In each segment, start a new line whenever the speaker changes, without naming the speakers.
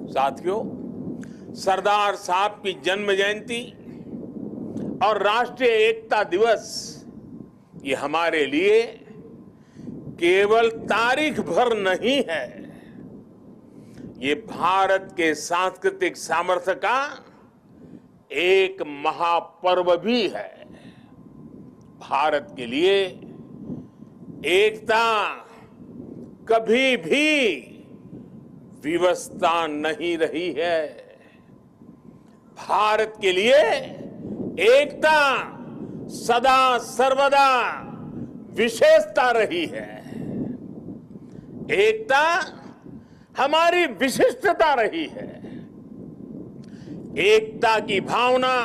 साथियों, सरदार साहब की जन्म जयंती और राष्ट्रीय एकता दिवस ये हमारे लिए केवल तारीख भर नहीं है, ये भारत के सांस्कृतिक सामर्थ्य का एक महापर्व भी है। भारत के लिए एकता कभी भी विवशता नहीं रही है। भारत के लिए एकता सदा सर्वदा विशेषता रही है। एकता हमारी विशिष्टता रही है। एकता की भावना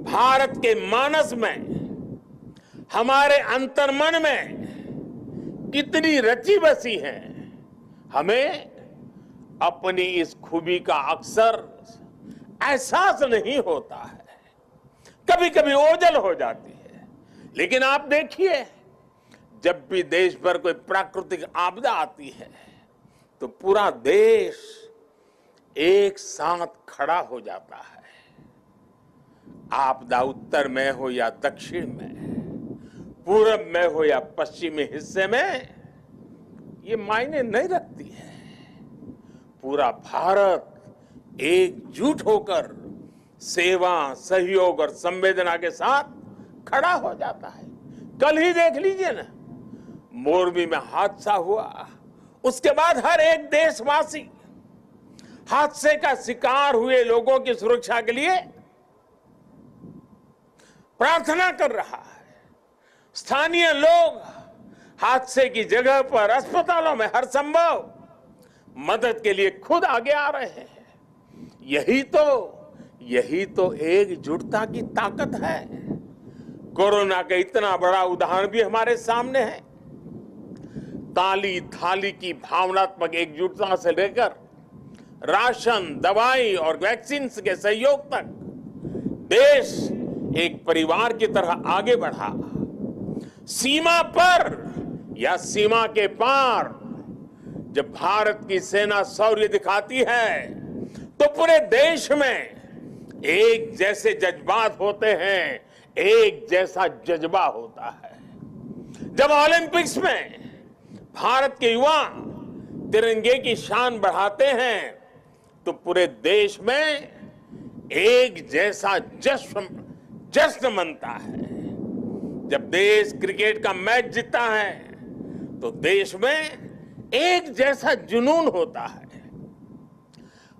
भारत के मानस में, हमारे अंतर्मन में कितनी रची बसी है, हमें अपनी इस खूबी का अक्सर एहसास नहीं होता है। कभी कभी ओझल हो जाती है, लेकिन आप देखिए, जब भी देश पर कोई प्राकृतिक आपदा आती है तो पूरा देश एक साथ खड़ा हो जाता है। आपदा उत्तर में हो या दक्षिण में, पूरब में हो या पश्चिमी हिस्से में, ये मायने नहीं रखती है। पूरा भारत एकजुट होकर सेवा, सहयोग और संवेदना के साथ खड़ा हो जाता है। कल ही देख लीजिए ना, मोरबी में हादसा हुआ, उसके बाद हर एक देशवासी हादसे का शिकार हुए लोगों की सुरक्षा के लिए प्रार्थना कर रहा है। स्थानीय लोग हादसे की जगह पर अस्पतालों में हर संभव मदद के लिए खुद आगे आ रहे हैं। यही तो एकजुटता की ताकत है। कोरोना का इतना बड़ा उदाहरण भी हमारे सामने है। ताली थाली की भावनात्मक एकजुटता से लेकर राशन, दवाई और वैक्सीन के सहयोग तक देश एक परिवार की तरह आगे बढ़ा। सीमा पर या सीमा के पार जब भारत की सेना शौर्य दिखाती है तो पूरे देश में एक जैसे जज्बात होते हैं, एक जैसा जज्बा होता है। जब ओलंपिक्स में भारत के युवा तिरंगे की शान बढ़ाते हैं तो पूरे देश में एक जैसा जश्न मनता है। जब देश क्रिकेट का मैच जीतता है तो देश में एक जैसा जुनून होता है।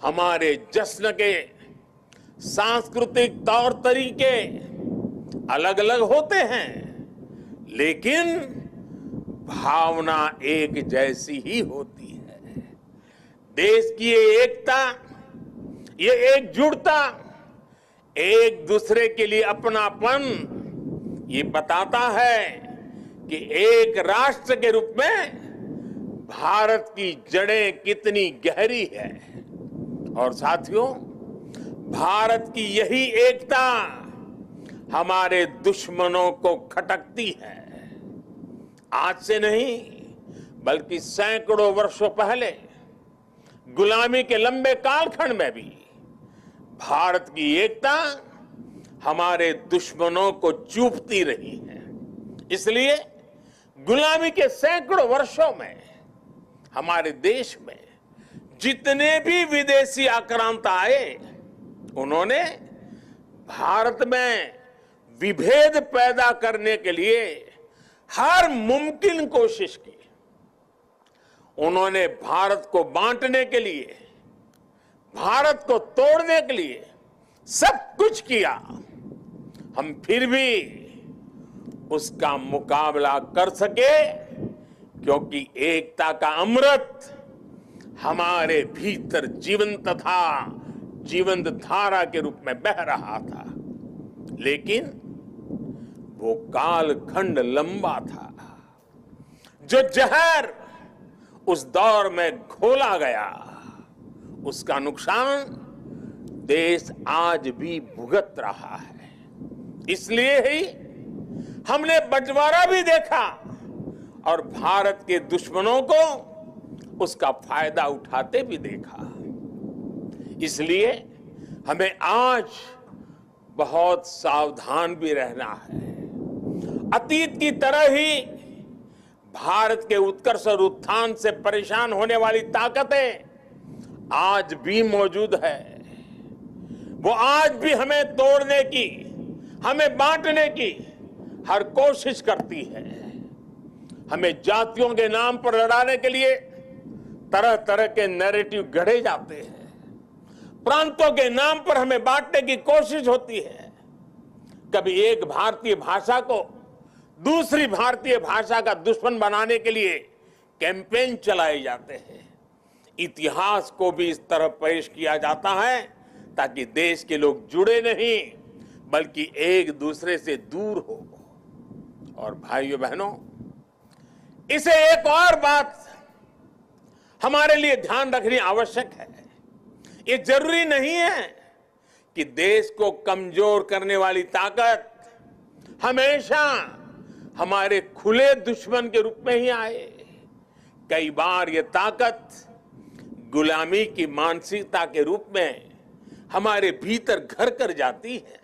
हमारे जश्न के सांस्कृतिक तौर तरीके अलग अलग होते हैं, लेकिन भावना एक जैसी ही होती है। देश की ये एकता, ये एकजुटता, एक दूसरे के लिए अपनापन, ये बताता है कि एक राष्ट्र के रूप में भारत की जड़ें कितनी गहरी है। और साथियों, भारत की यही एकता हमारे दुश्मनों को खटकती है। आज से नहीं, बल्कि सैकड़ों वर्षों पहले गुलामी के लंबे कालखंड में भी भारत की एकता हमारे दुश्मनों को चूपती रही है। इसलिए गुलामी के सैकड़ों वर्षों में हमारे देश में जितने भी विदेशी आक्रांता आए, उन्होंने भारत में विभेद पैदा करने के लिए हर मुमकिन कोशिश की। उन्होंने भारत को बांटने के लिए, भारत को तोड़ने के लिए सब कुछ किया। हम फिर भी उसका मुकाबला कर सके क्योंकि एकता का अमृत हमारे भीतर जीवंत धारा के रूप में बह रहा था। लेकिन वो कालखंड लंबा था। जो जहर उस दौर में घोला गया, उसका नुकसान देश आज भी भुगत रहा है। इसलिए ही हमने बंटवारा भी देखा और भारत के दुश्मनों को उसका फायदा उठाते भी देखा। इसलिए हमें आज बहुत सावधान भी रहना है। अतीत की तरह ही भारत के उत्कर्ष और उत्थान से परेशान होने वाली ताकतें आज भी मौजूद है। वो आज भी हमें तोड़ने की, हमें बांटने की हर कोशिश करती है। हमें जातियों के नाम पर लड़ाने के लिए तरह तरह के नैरेटिव गढ़े जाते हैं। प्रांतों के नाम पर हमें बांटने की कोशिश होती है। कभी एक भारतीय भाषा को दूसरी भारतीय भाषा का दुश्मन बनाने के लिए कैंपेन चलाए जाते हैं। इतिहास को भी इस तरह पेश किया जाता है ताकि देश के लोग जुड़े नहीं बल्कि एक दूसरे से दूर हो। और भाइयों बहनों, इसे एक और बात हमारे लिए ध्यान रखनी आवश्यक है। ये जरूरी नहीं है कि देश को कमजोर करने वाली ताकत हमेशा हमारे खुले दुश्मन के रूप में ही आए। कई बार ये ताकत गुलामी की मानसिकता के रूप में हमारे भीतर घर कर जाती है।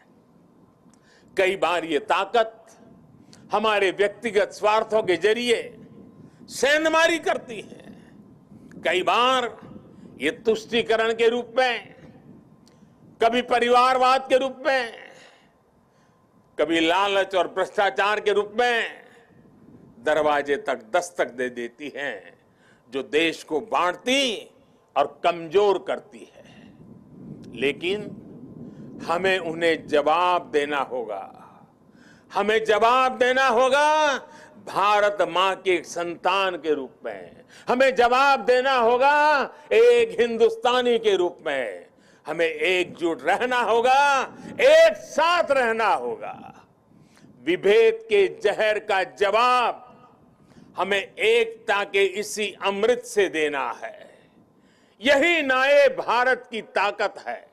कई बार ये ताकत हमारे व्यक्तिगत स्वार्थों के जरिए सेंधमारी करती है। कई बार ये तुष्टीकरण के रूप में, कभी परिवारवाद के रूप में, कभी लालच और भ्रष्टाचार के रूप में दरवाजे तक दस्तक दे देती हैं, जो देश को बांटती और कमजोर करती है। लेकिन हमें उन्हें जवाब देना होगा। हमें जवाब देना होगा भारत मां के एक संतान के रूप में। हमें जवाब देना होगा एक हिंदुस्तानी के रूप में। हमें एकजुट रहना होगा, एक साथ रहना होगा। विभेद के जहर का जवाब हमें एकता के इसी अमृत से देना है। यही नए भारत की ताकत है।